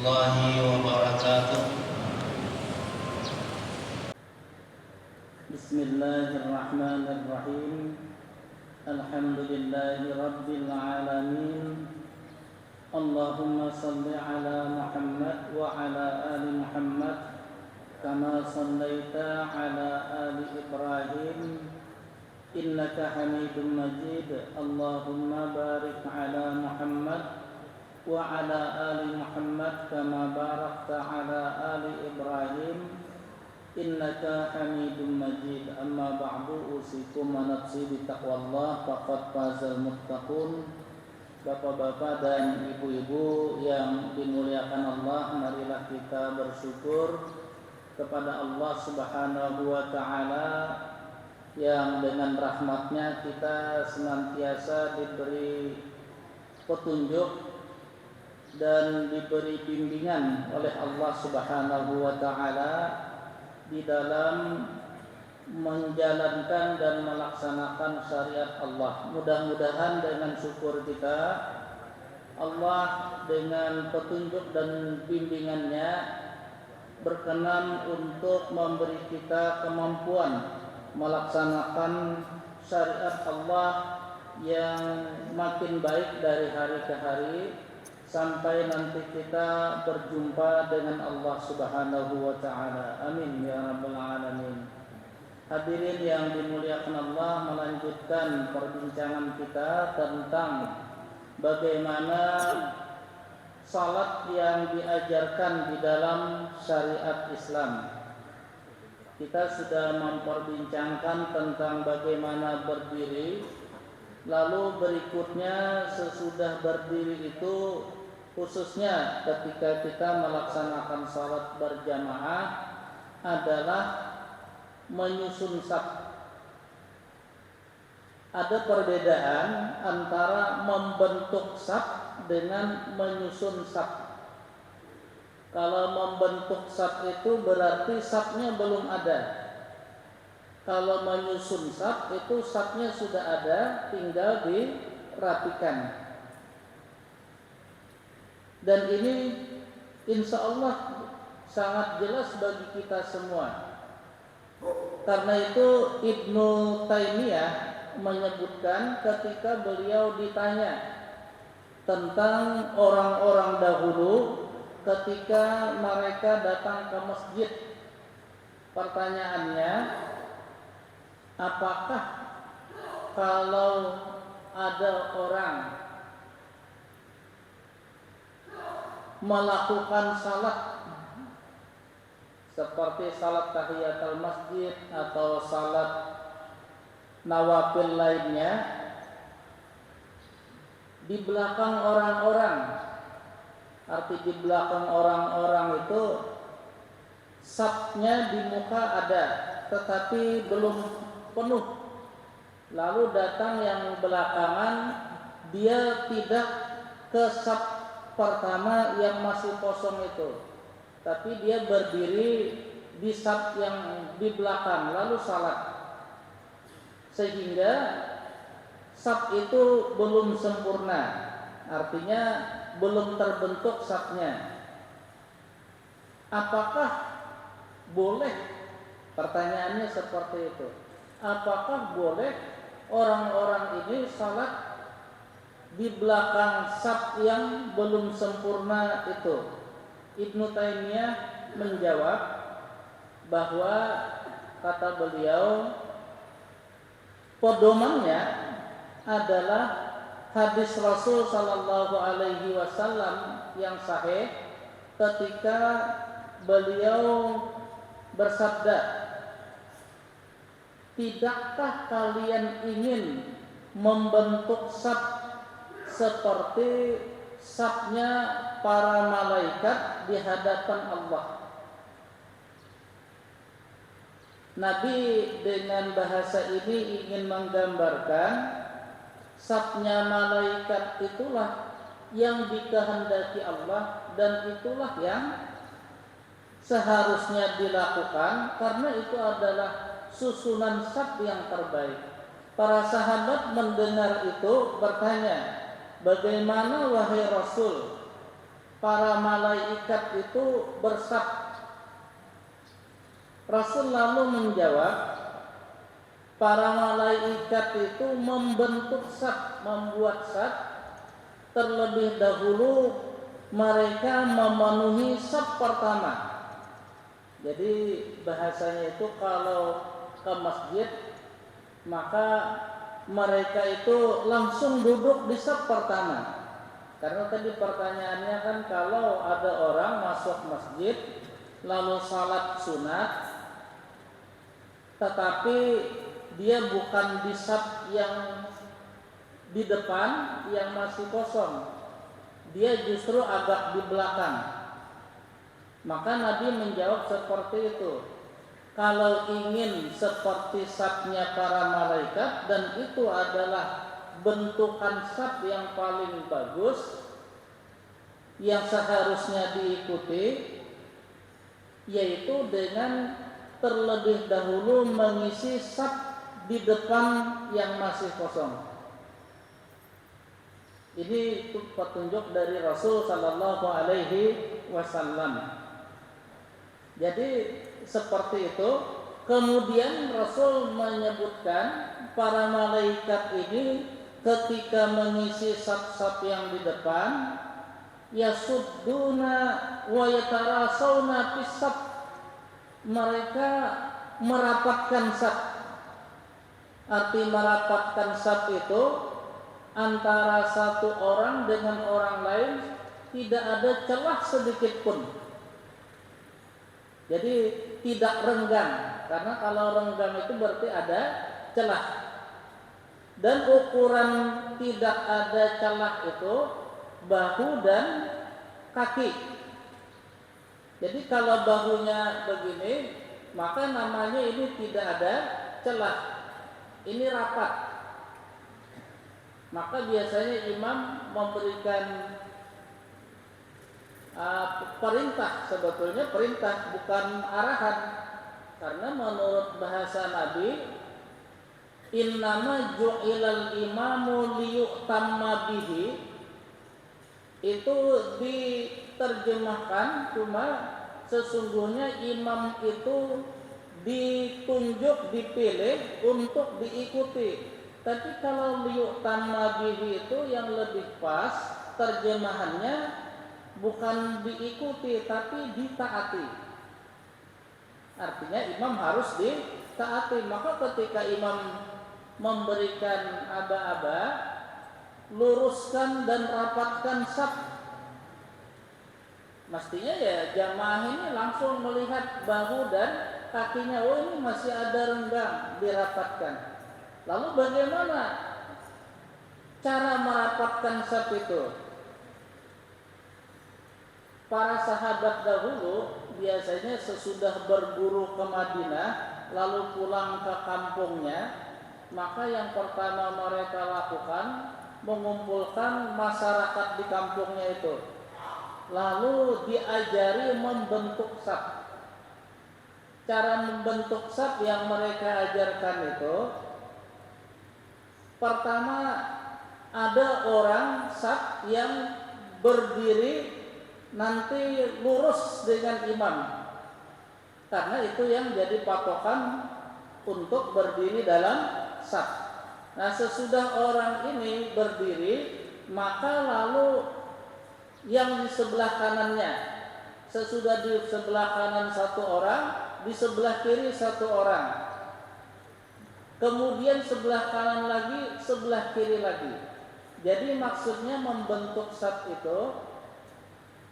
warahmatullahi wabarakatuh. Bismillahirrahmanirrahim. Alhamdulillahi rabbil alamin. Allahumma salli ala Muhammad wa ala ali Muhammad kama sallaita ala ali Ibrahim innaka Hamidum Majid. Allahumma barik ala Muhammad wa ala ali Muhammad kama barakta ala ali Ibrahim innaka Hamidum Majid. Amma ba'du, usikum wa nafsi bi taqwallah faqad fazal muttaqun. Bapak-bapak dan ibu-ibu yang dimuliakan Allah, marilah kita bersyukur kepada Allah Subhanahu wa taala yang dengan rahmatnya kita senantiasa diberi petunjuk dan diberi bimbingan oleh Allah Subhanahu wa taala di dalam menjalankan dan melaksanakan syariat Allah. Mudah-mudahan dengan syukur kita, Allah dengan petunjuk dan bimbingannya berkenan untuk memberi kita kemampuan melaksanakan syariat Allah yang makin baik dari hari ke hari, sampai nanti kita berjumpa dengan Allah Subhanahu wa taala. Amin ya rabbal alamin. Hadirin yang dimuliakan Allah, melanjutkan perbincangan kita tentang bagaimana salat yang diajarkan di dalam syariat Islam. Kita sudah memperbincangkan tentang bagaimana berdiri. Lalu berikutnya sesudah berdiri itu, khususnya ketika kita melaksanakan salat berjamaah, adalah menyusun saf. Ada perbedaan antara membentuk saf dengan menyusun saf. Kalau membentuk saf itu berarti safnya belum ada. Kalau menyusun saf itu safnya sudah ada, tinggal dirapikan. Dan ini insya Allah sangat jelas bagi kita semua. Karena itu Ibnu Taimiyah menyebutkan ketika beliau ditanya tentang orang-orang dahulu ketika mereka datang ke masjid. Pertanyaannya, apakah kalau ada orang melakukan salat seperti salat tahiyatul masjid atau salat nawafil lainnya di belakang orang-orang, arti di belakang orang-orang itu safnya di muka ada tetapi belum penuh, lalu datang yang belakangan, dia tidak ke saf pertama yang masih kosong itu, tapi dia berdiri di saf yang di belakang lalu salat, sehingga saf itu belum sempurna, artinya belum terbentuk safnya. Apakah boleh? Pertanyaannya seperti itu. Apakah boleh orang-orang ini salat di belakang saf yang belum sempurna itu? Ibnu Taimiyah menjawab bahwa, kata beliau, pedomannya adalah hadis Rasul sallallahu alaihi wasallam yang sahih ketika beliau bersabda, tidakkah kalian ingin membentuk saf seperti safnya para malaikat di hadapan Allah? Nabi dengan bahasa ini ingin menggambarkan safnya malaikat itulah yang dikehendaki Allah, dan itulah yang seharusnya dilakukan karena itu adalah susunan saf yang terbaik. Para sahabat mendengar itu bertanya, bagaimana wahai Rasul, para malaikat itu bersaf. Rasul lalu menjawab, para malaikat itu membentuk saf, membuat saf terlebih dahulu mereka memenuhi saf pertama. Jadi bahasanya itu kalau ke masjid maka mereka itu langsung duduk di saf pertama. Karena tadi pertanyaannya kan kalau ada orang masuk masjid lalu salat sunat tetapi dia bukan di saf yang di depan yang masih kosong, dia justru agak di belakang. Maka Nabi menjawab seperti itu. Kalau ingin seperti safnya para malaikat, dan itu adalah bentukan saf yang paling bagus yang seharusnya diikuti, yaitu dengan terlebih dahulu mengisi saf di depan yang masih kosong. Ini petunjuk dari Rasul Sallallahu Alaihi Wasallam. Jadi seperti itu. Kemudian Rasul menyebutkan para malaikat ini ketika mengisi saf-saf yang di depan, yasudduna wa yatarasawna fis saf, mereka merapatkan saf. Arti merapatkan saf itu antara satu orang dengan orang lain tidak ada celah sedikit pun. Jadi tidak renggang, karena kalau renggang itu berarti ada celah. Dan ukuran tidak ada celah itu bahu dan kaki. Jadi kalau bahunya begini, maka namanya ini tidak ada celah. Ini rapat. Maka biasanya imam memberikan perintah, sebetulnya perintah bukan arahan, karena menurut bahasa Nabi, innama ju'ilal imamu liyu'tamma bihi, itu diterjemahkan cuma sesungguhnya imam itu ditunjuk, dipilih untuk diikuti. Tapi kalau liyu'tamma bihi itu yang lebih pas terjemahannya bukan diikuti tapi ditaati. Artinya imam harus ditaati. Maka ketika imam memberikan aba-aba, luruskan dan rapatkan saf. Mestinya ya jamaah ini langsung melihat bahu dan kakinya, oh ini masih ada renggang, dirapatkan. Lalu bagaimana cara merapatkan saf itu? Para sahabat dahulu biasanya sesudah berburu ke Madinah lalu pulang ke kampungnya, maka yang pertama mereka lakukan mengumpulkan masyarakat di kampungnya itu, lalu diajari membentuk saf. Cara membentuk saf yang mereka ajarkan itu, pertama ada orang saf yang berdiri nanti lurus dengan imam, karena itu yang jadi patokan untuk berdiri dalam saf. Nah sesudah orang ini berdiri, maka lalu yang di sebelah kanannya, sesudah di sebelah kanan satu orang, di sebelah kiri satu orang, kemudian sebelah kanan lagi, sebelah kiri lagi. Jadi maksudnya membentuk saf itu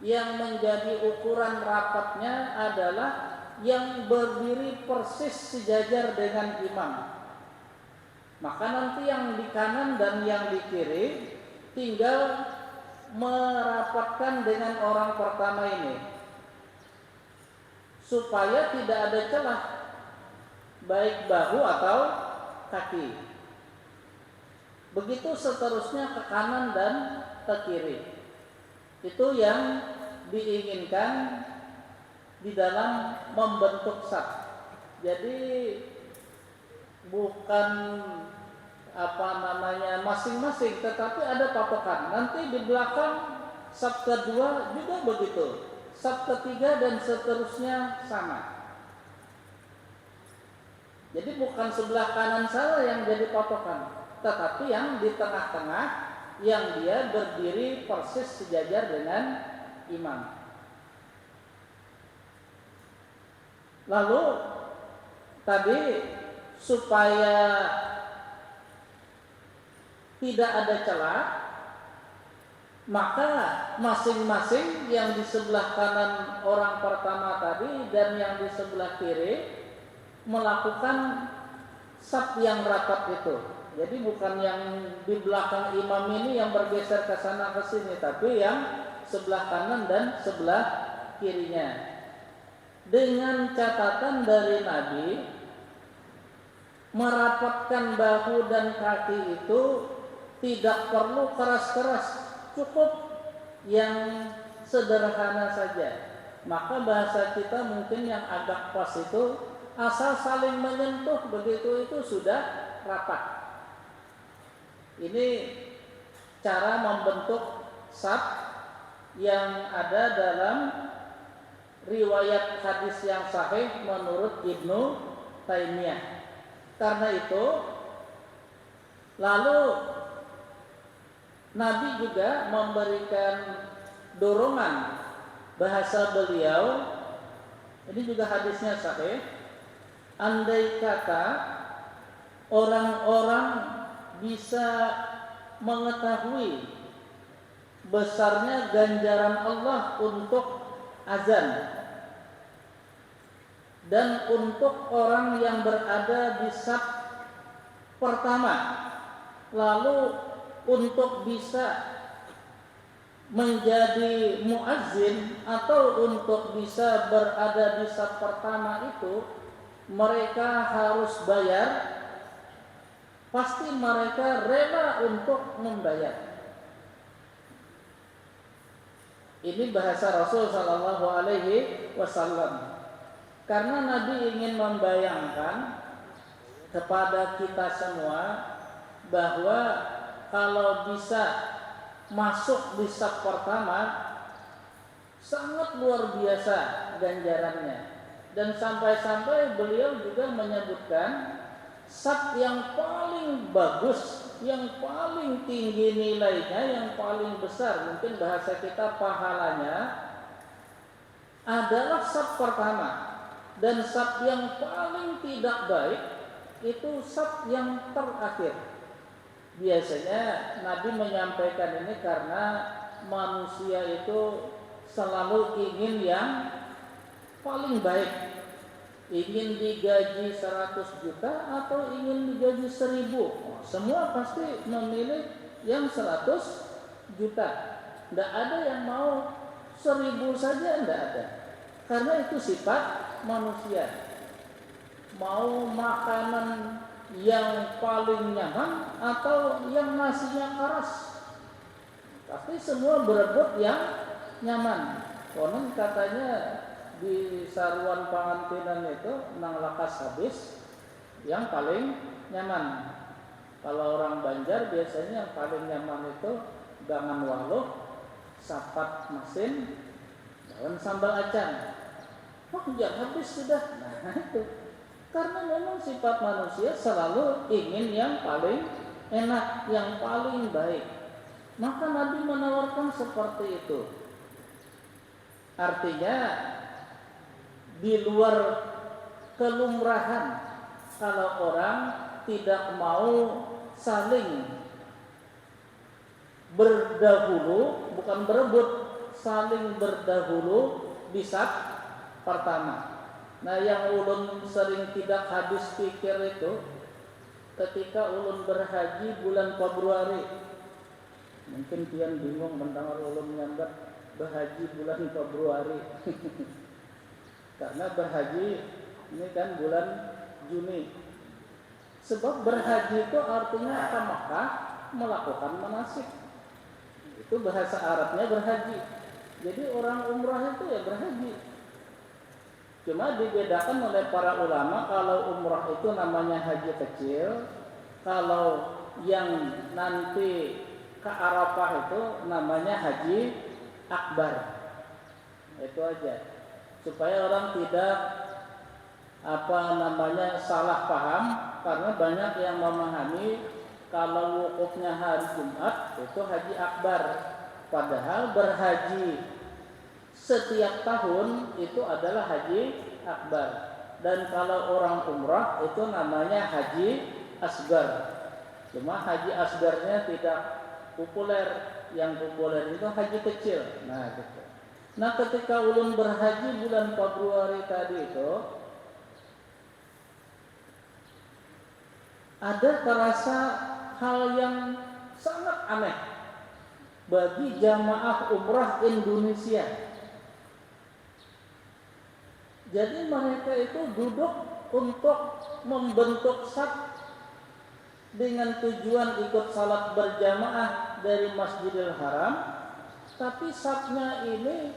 yang menjadi ukuran rapatnya adalah yang berdiri persis sejajar dengan imam. Maka nanti yang di kanan dan yang di kiri tinggal merapatkan dengan orang pertama ini, supaya tidak ada celah baik bahu atau kaki. Begitu seterusnya ke kanan dan ke kiri. Itu yang diinginkan di dalam membentuk saf. Jadi bukan masing-masing, tetapi ada patokan. Nanti di belakang saf kedua juga begitu, saf ketiga dan seterusnya sama. Jadi bukan sebelah kanan saya yang jadi patokan, tetapi yang di tengah-tengah, yang dia berdiri persis sejajar dengan imam. Lalu tadi supaya tidak ada celah, maka masing-masing yang di sebelah kanan orang pertama tadi dan yang di sebelah kiri melakukan saf yang rapat itu. Jadi bukan yang di belakang imam ini yang bergeser ke sana ke sini, tapi yang sebelah kanan dan sebelah kirinya. Dengan catatan dari Nabi, merapatkan bahu dan kaki itu tidak perlu keras-keras, cukup yang sederhana saja. Maka bahasa kita mungkin yang agak pas itu asal saling menyentuh begitu itu sudah rapat. Ini cara membentuk saf yang ada dalam riwayat hadis yang sahih menurut Ibnu Taimiyah. Karena itu lalu Nabi juga memberikan dorongan, bahasa beliau ini juga hadisnya sahih, andai kata orang-orang bisa mengetahui besarnya ganjaran Allah untuk azan dan untuk orang yang berada di saf pertama, lalu untuk bisa menjadi muazzin atau untuk bisa berada di saf pertama itu mereka harus bayar, pasti mereka rela untuk membayar. Ini bahasa Rasul Shallallahu Alaihi Wasallam. Karena Nabi ingin membayangkan kepada kita semua bahwa kalau bisa masuk di saf pertama sangat luar biasa ganjarannya. Dan sampai-sampai beliau juga menyebutkan saf yang paling bagus, yang paling tinggi nilainya, yang paling besar, mungkin bahasa kita pahalanya, adalah saf pertama. Dan saf yang paling tidak baik itu saf yang terakhir. Biasanya Nabi menyampaikan ini karena manusia itu selalu ingin yang paling baik. Ingin digaji 100 juta atau ingin digaji 1000. Semua pasti memilih yang 100 juta. Tidak ada yang mau 1000 saja, tidak ada. Karena itu sifat manusia. Mau makanan yang paling nyaman atau yang nasinya keras, pasti semua berebut yang nyaman. Konon katanya di saruan pangantinan itu nang lakas habis yang paling nyaman. Kalau orang Banjar biasanya yang paling nyaman itu gangan waluh, sapat masin, daun sambal acan. Yang habis sudah. Nah itu karena memang sifat manusia selalu ingin yang paling enak, yang paling baik. Maka Nabi menawarkan seperti itu. Artinya di luar kelumrahan kalau orang tidak mau saling berdahulu, bukan berebut, saling berdahulu di saf pertama. Nah yang ulun sering tidak habis pikir itu ketika ulun berhaji bulan Februari. Mungkin pian bingung mendengar ulun nyambat berhaji bulan Februari. Karena berhaji ini kan bulan Juni. Sebab berhaji itu artinya ke Makkah melakukan manasik. Itu bahasa Arabnya berhaji. Jadi orang umrah itu ya berhaji. Cuma dibedakan oleh para ulama, kalau umrah itu namanya haji kecil, kalau yang nanti ke Arafah itu namanya haji akbar. Itu aja. Supaya orang tidak salah paham, karena banyak yang memahami kalau wukufnya hari Jumat itu haji akbar. Padahal berhaji setiap tahun itu adalah haji akbar. Dan kalau orang umrah itu namanya haji asgar. Cuma haji asgarnya tidak populer. Yang populer itu haji kecil. Nah, gitu. Nah, ketika ulun berhaji bulan Februari tadi itu, ada terasa hal yang sangat aneh bagi jamaah umrah Indonesia. Jadi mereka itu duduk untuk membentuk saf dengan tujuan ikut salat berjamaah dari Masjidil Haram, tapi safnya ini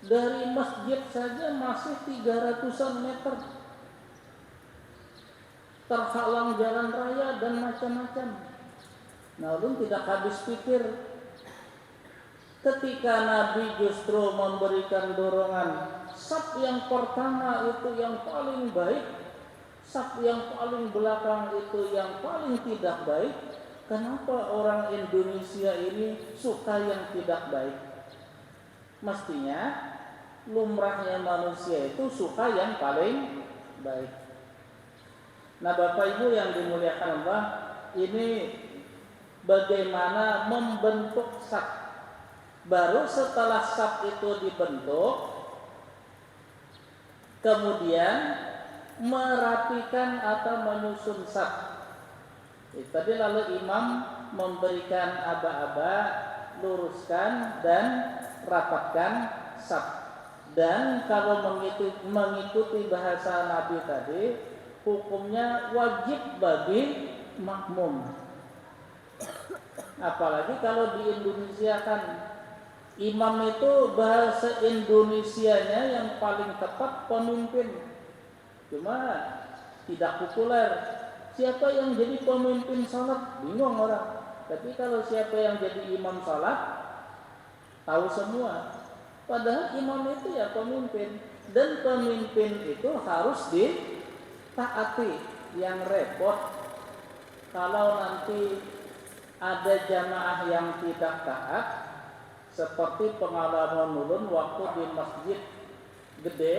dari masjid saja masih 300-an meter, terhalang jalan raya dan macam-macam. Nah, ulun tidak habis pikir ketika Nabi justru memberikan dorongan saf yang pertama itu yang paling baik, saf yang paling belakang itu yang paling tidak baik. Kenapa orang Indonesia ini suka yang tidak baik? Mestinya lumrahnya manusia itu suka yang paling baik. Nah, Bapak Ibu yang dimuliakan Allah, ini bagaimana membentuk saf. Baru setelah saf itu dibentuk, kemudian merapikan atau menyusun saf. Tadi lalu imam memberikan aba-aba, luruskan dan rapatkan saf. Dan kalau mengikuti bahasa Nabi tadi, hukumnya wajib bagi makmum. Apalagi kalau di Indonesia kan imam itu bahasa Indonesianya yang paling tepat pemimpin. Cuma tidak populer. Siapa yang jadi pemimpin salat? Bingung orang. Tapi kalau siapa yang jadi imam salat, tahu semua. Padahal imam itu ya pemimpin. Dan pemimpin itu harus ditaati. Yang repot kalau nanti ada jamaah yang tidak taat, seperti pengalaman ulun waktu di Masjid Gede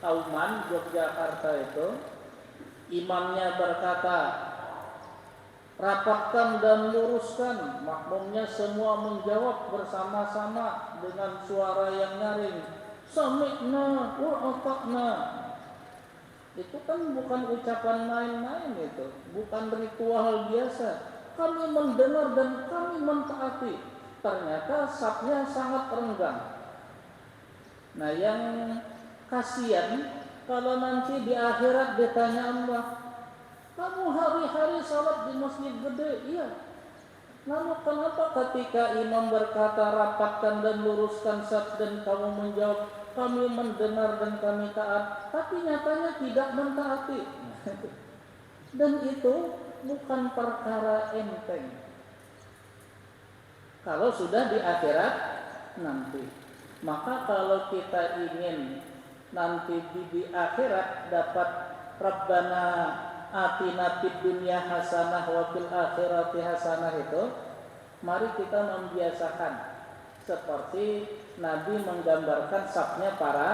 Kauman Yogyakarta itu, imamnya berkata, rapatkan dan luruskan. Makmumnya semua menjawab bersama-sama dengan suara yang nyaring, sami'na wa ata'na. Itu kan bukan ucapan main-main, itu bukan ritual biasa. Kami mendengar dan kami mentaati. Ternyata safnya sangat renggang. Nah, yang kasihan kalau nanti di akhirat ditanya Allah, kamu hari-hari salat di masjid gede? Iya. Lalu kenapa ketika imam berkata rapatkan dan luruskan saf dan kamu menjawab kami mendengar dan kami taat, tapi nyatanya tidak mentaati? Dan itu bukan perkara enteng kalau sudah di akhirat nanti. Maka kalau kita ingin nanti di akhirat dapat Rabbana atina fid dunya hasanah wa fil akhirati hasanah itu, mari kita membiasakan seperti Nabi menggambarkan safnya para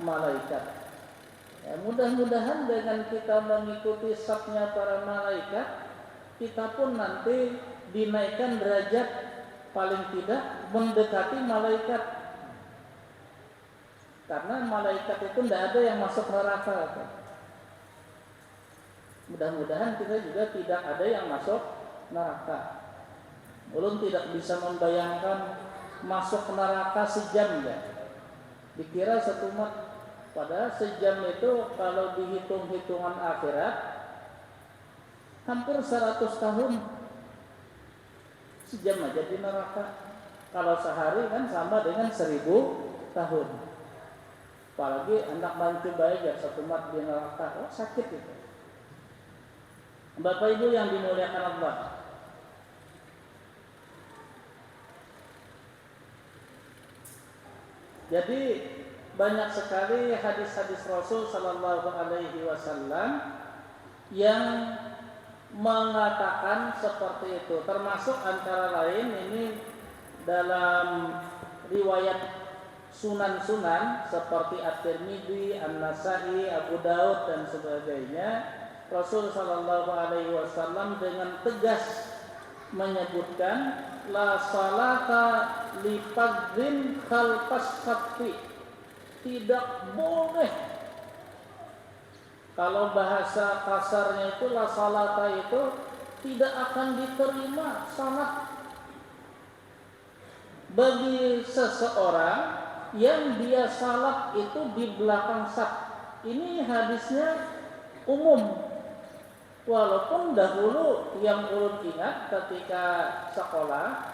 malaikat. Ya, mudah-mudahan dengan kita mengikuti safnya para malaikat, kita pun nanti dinaikkan derajat, paling tidak mendekati malaikat. Karena malaikat itu tidak ada yang masuk neraka. Mudah-mudahan kita juga tidak ada yang masuk neraka. Ulun tidak bisa membayangkan masuk neraka sejam ya. Dikira satu mat. Padahal sejam itu kalau dihitung hitungan akhirat hampir 100 tahun. Sejam aja di neraka. Kalau sehari kan sama dengan 1000 tahun. Apalagi anak bantu baik ya satu mat di neraka. Oh, sakit itu. Bapak Ibu yang dimuliakan Allah, Jadi banyak sekali hadis-hadis Rasul Sallallahu Alaihi Wasallam yang mengatakan seperti itu. Termasuk antara lain ini dalam riwayat sunan-sunan seperti At-Tirmidzi, An-Nasa'i, Abu Daud dan sebagainya. Rasul Sallallahu Alaihi Wasallam dengan tegas menyebutkan la salata li fadzin khalfas safi. Tidak boleh, kalau bahasa kasarnya itu la salata itu tidak akan diterima salat bagi seseorang yang dia salat itu di belakang saf. Ini hadisnya umum. Walaupun dahulu yang ulun ingat ketika sekolah,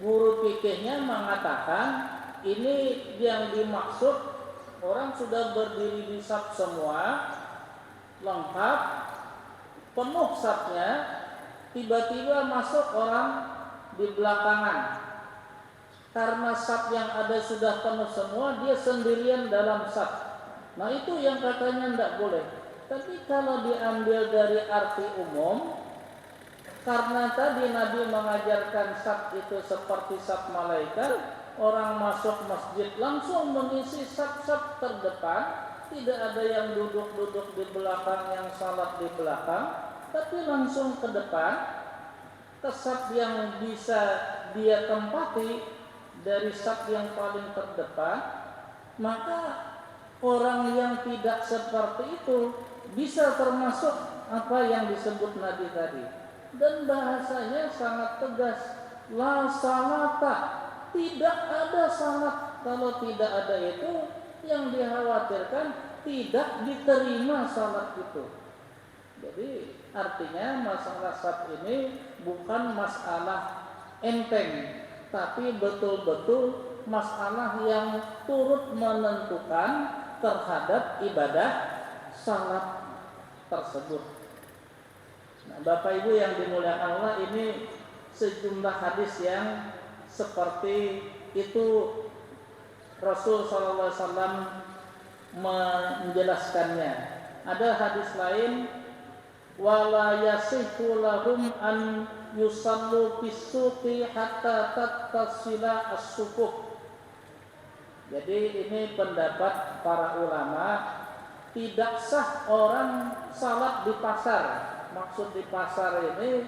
guru fikihnya mengatakan ini yang dimaksud orang sudah berdiri di saf semua, lengkap, penuh safnya, tiba-tiba masuk orang di belakangan. Karena saf yang ada sudah penuh semua, dia sendirian dalam saf. Nah itu yang katanya tidak boleh. Tapi kalau diambil dari arti umum, karena tadi Nabi mengajarkan saf itu seperti saf malaikat, orang masuk masjid langsung mengisi saf-saf terdepan, tidak ada yang duduk-duduk di belakang, yang salat di belakang, tapi langsung ke depan, ke saf yang bisa dia tempati dari saf yang paling terdepan. Maka orang yang tidak seperti itu bisa termasuk apa yang disebut Nabi tadi. Dan bahasanya sangat tegas, la salata, tidak ada salat. Kalau tidak ada itu, yang dikhawatirkan tidak diterima salat itu. Jadi artinya masalah saf ini bukan masalah enteng, tapi betul-betul masalah yang turut menentukan terhadap ibadah salat tersebut. Nah, Bapak Ibu yang dimuliakan Allah, ini sejumlah hadis yang seperti itu Rasul sallallahu alaihi wasallam menjelaskannya. Ada hadis lain, wala yasihu lahum an yusallu fis-suqi hatta tattasila as-sufuh. Jadi ini pendapat para ulama, tidak sah orang salat di pasar. Maksud di pasar ini,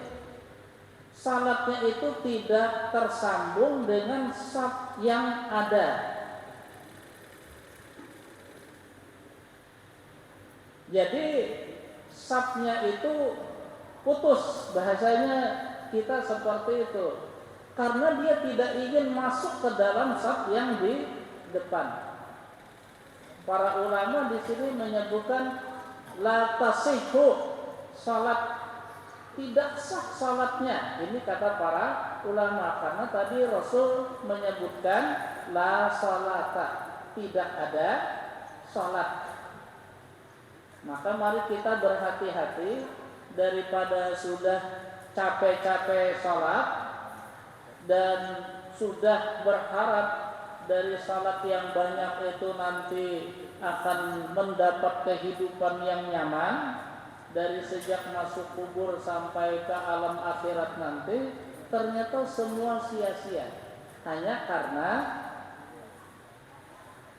salatnya itu tidak tersambung dengan saf yang ada. Jadi safnya itu putus, bahasanya kita seperti itu, karena dia tidak ingin masuk ke dalam saf yang di depan. Para ulama di sini menyebutkan la tasihhu, salat tidak sah salatnya. Ini kata para ulama, karena tadi Rasul menyebutkan la salata, tidak ada salat. Maka mari kita berhati-hati, daripada sudah capek-capek salat dan sudah berharap dari salat yang banyak itu nanti akan mendapat kehidupan yang nyaman dari sejak masuk kubur sampai ke alam akhirat nanti, ternyata semua sia-sia hanya karena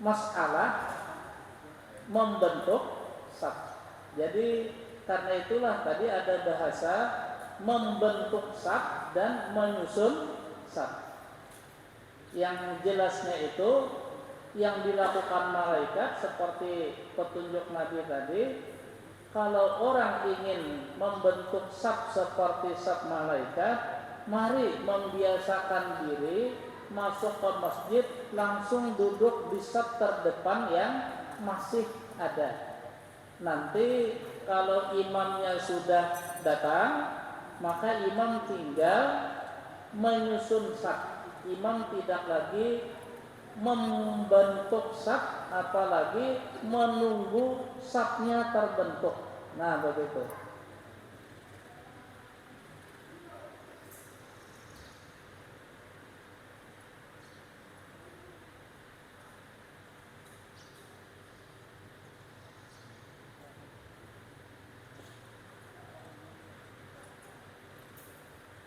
masalah membentuk saf. Jadi karena itulah tadi ada bahasa membentuk saf dan menyusun saf. Yang jelasnya itu yang dilakukan malaikat seperti petunjuk Nabi tadi. Kalau orang ingin membentuk saf seperti saf malaikat, mari membiasakan diri masuk ke masjid langsung duduk di saf terdepan yang masih ada. Nanti kalau imamnya sudah datang, maka imam tinggal menyusun saf. Imam tidak lagi membentuk saf, apalagi menunggu safnya terbentuk. Nah, begitu.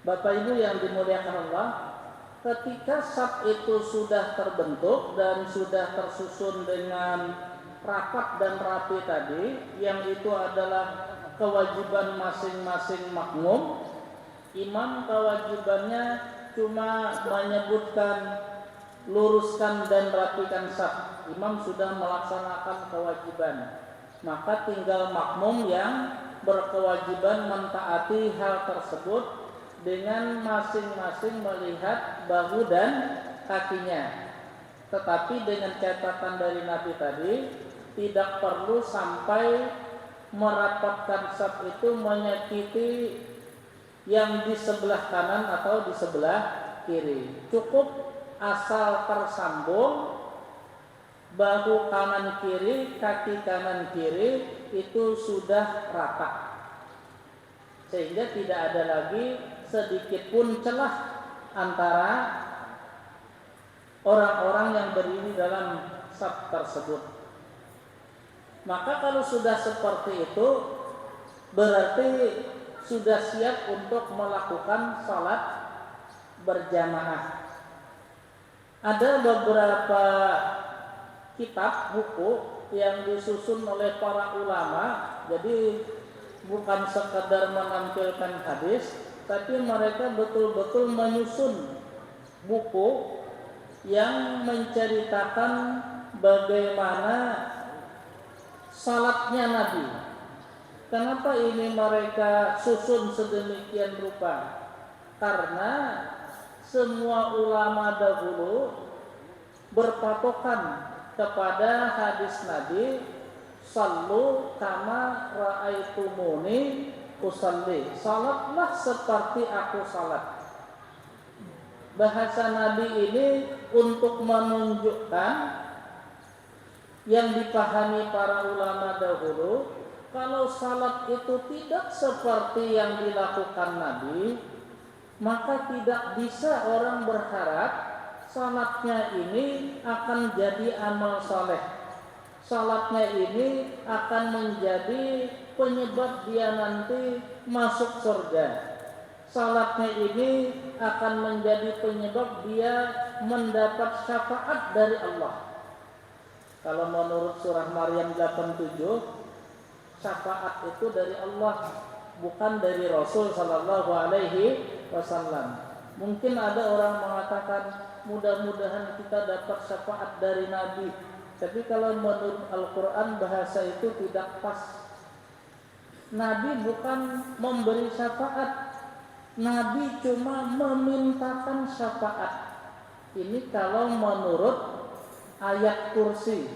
Bapak Ibu yang dimuliakan Allah, ketika saf itu sudah terbentuk dan sudah tersusun dengan rapat dan rapi tadi, yang itu adalah kewajiban masing-masing makmum, imam kewajibannya cuma menyebutkan luruskan dan rapikan saf. Imam sudah melaksanakan kewajiban, maka tinggal makmum yang berkewajiban mentaati hal tersebut dengan masing-masing melihat bahu dan kakinya. Tetapi dengan catatan dari Nabi tadi, tidak perlu sampai merapatkan saf itu menyakiti yang di sebelah kanan atau di sebelah kiri. Cukup asal tersambung bahu kanan kiri, kaki kanan kiri itu sudah rata, sehingga tidak ada lagi sedikit pun celah antara orang-orang yang berdiri dalam saf tersebut. Maka kalau sudah seperti itu, berarti sudah siap untuk melakukan salat berjamaah. Ada beberapa kitab buku yang disusun oleh para ulama, jadi bukan sekadar menampilkan hadis, tapi mereka betul-betul menyusun buku yang menceritakan bagaimana salatnya Nabi. Kenapa ini mereka susun sedemikian rupa? Karena semua ulama dahulu berpatokan kepada hadis Nabi, sallu kama ra'aitumuni usalli, salatlah seperti aku salat. Bahasa Nabi ini untuk menunjukkan yang dipahami para ulama dahulu, kalau salat itu tidak seperti yang dilakukan Nabi, maka tidak bisa orang berharap salatnya ini akan jadi amal saleh. Salatnya ini akan menjadi penyebab dia nanti masuk surga. Salatnya ini akan menjadi penyebab dia mendapat syafaat dari Allah. Kalau menurut surah Maryam 87, syafaat itu dari Allah, bukan dari Rasul sallallahu alaihi wasallam. Mungkin ada orang mengatakan mudah-mudahan kita dapat syafaat dari Nabi. Tapi kalau menurut Al-Quran bahasa itu tidak pas. Nabi bukan memberi syafaat, Nabi cuma memintakan syafaat. Ini kalau menurut ayat kursi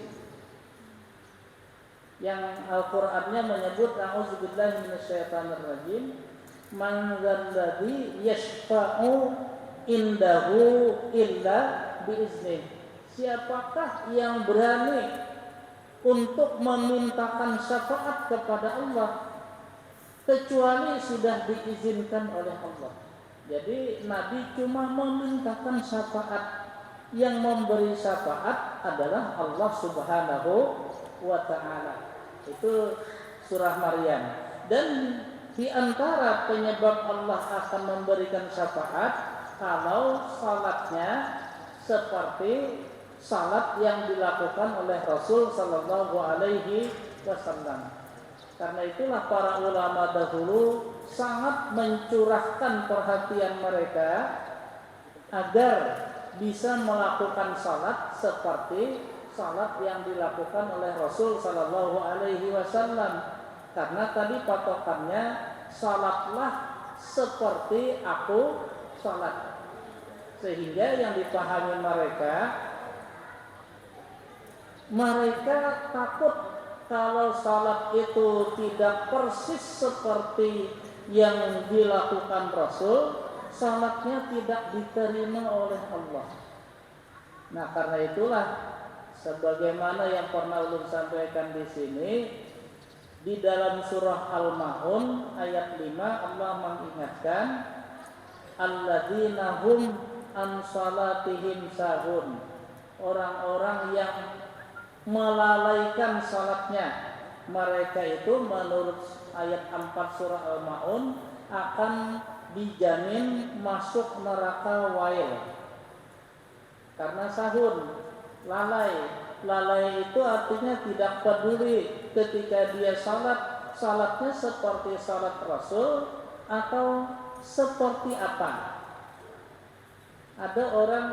yang Al-Qur'annya menyebut a'udzubillahi minasyaitonirrajim, man dzalladzi yashfa'u indahu illa biizni. Siapakah yang berani untuk memintakan syafaat kepada Allah kecuali sudah diizinkan oleh Allah. Jadi Nabi cuma memintakan syafaat, yang memberi syafaat adalah Allah Subhanahu wa ta'ala. Itu surah Maryam. Dan di antara penyebab Allah akan memberikan syafaat, kalau salatnya seperti salat yang dilakukan oleh Rasul sallallahu alaihi wasallam. Karena itulah para ulama dahulu sangat mencurahkan perhatian mereka agar bisa melakukan salat seperti salat yang dilakukan oleh Rasul sallallahu alaihi wasallam. Karena tadi patokannya salatlah seperti aku salat. Sehingga yang dipahami mereka takut kalau salat itu tidak persis seperti yang dilakukan Rasul, salatnya tidak diterima oleh Allah. Nah, karena itulah sebagaimana yang pernah ulun sampaikan di sini, di dalam surah Al-Maun ayat 5 Allah mengingatkan alladzina hum an salatihim sahun, orang-orang yang melalaikan salatnya. Mereka itu menurut ayat 4 surah Al-Maun akan dijamin masuk neraka wail karena sahun, lalai itu artinya tidak peduli ketika dia salatnya seperti salat Rasul atau seperti apa. Ada orang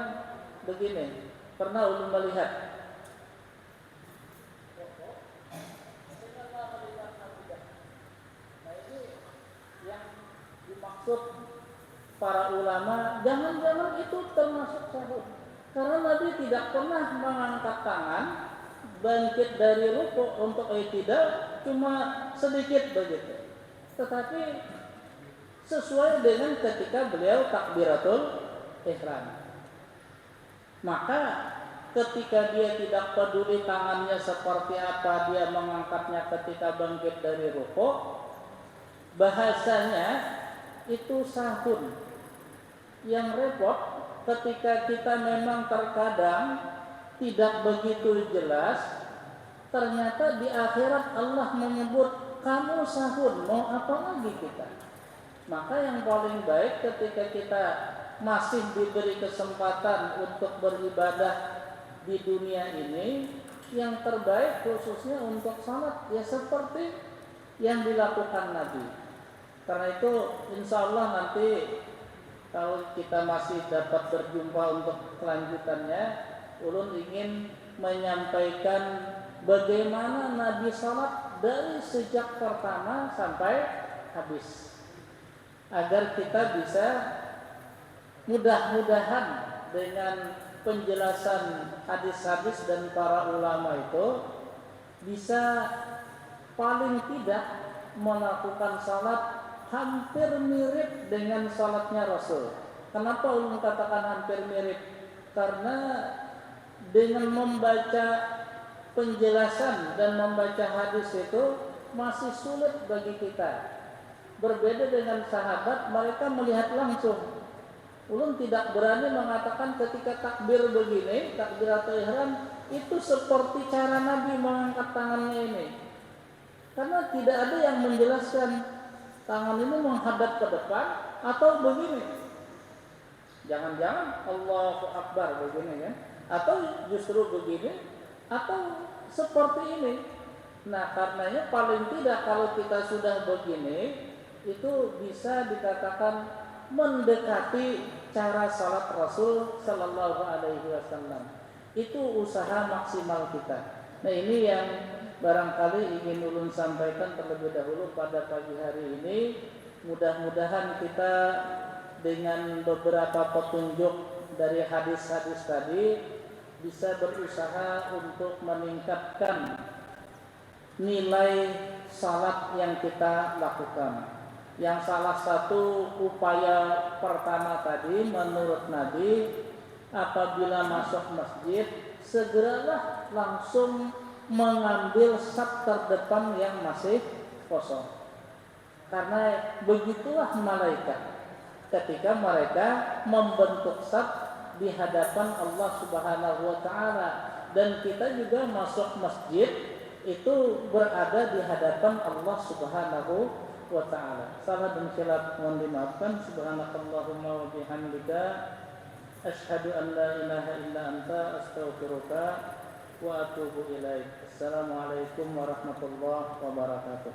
begini, pernah ulun melihat dimaksud para ulama, jangan-jangan itu termasuk sahur. Karena Nabi tidak pernah mengangkat tangan bangkit dari rukuk untuk i'tidal, cuma sedikit begitu. Tetapi sesuai dengan ketika beliau takbiratul ihram. Maka ketika dia tidak peduli tangannya seperti apa, dia mengangkatnya ketika bangkit dari rukuk, bahasanya itu sahun. Yang repot ketika kita memang terkadang tidak begitu jelas, ternyata di akhirat Allah menyebut kamu sahun, mau apa lagi kita? Maka yang paling baik ketika kita masih diberi kesempatan untuk beribadah di dunia ini, yang terbaik khususnya untuk salat ya seperti yang dilakukan Nabi. Karena itu insya Allah nanti kalau kita masih dapat berjumpa untuk kelanjutannya, ulun ingin menyampaikan bagaimana Nabi salat dari sejak pertama sampai habis, agar kita bisa mudah-mudahan dengan penjelasan hadis-hadis dan para ulama itu bisa paling tidak melakukan salat hampir mirip dengan salatnya Rasul. Kenapa ulun katakan hampir mirip? Karena dengan membaca penjelasan dan membaca hadis itu masih sulit bagi kita. Berbeda dengan sahabat, mereka melihat langsung. Ulun tidak berani mengatakan ketika takbir begini, takbiratul ihram itu seperti cara Nabi mengangkat tangannya ini. Karena tidak ada yang menjelaskan tangan ini menghadap ke depan atau begini. Jangan-jangan Allahu Akbar begini kan? Atau justru begini atau seperti ini. Nah, karenanya paling tidak kalau kita sudah begini itu bisa dikatakan mendekati cara salat Rasul Sallallahu Alaihi Wasallam. Itu usaha maksimal kita. Nah, ini yang barangkali ingin ulun sampaikan terlebih dahulu pada pagi hari ini. Mudah-mudahan kita dengan beberapa petunjuk dari hadis-hadis tadi bisa berusaha untuk meningkatkan nilai salat yang kita lakukan. Yang salah satu upaya pertama tadi menurut Nabi, apabila masuk masjid segeralah langsung mengambil saf terdepan yang masih kosong. Karena begitulah malaikat ketika mereka membentuk saf di hadapan Allah Subhanahu wa taala, dan kita juga masuk masjid itu berada di hadapan Allah Subhanahu wa taala. Salah dan khilaf mohon dimaafkan. Subhanakallahumma wa bihamdika asyhadu an la ilaha illa anta astaghfiruka wa atubu ilaik. Assalamualaikum warahmatullahi wabarakatuh.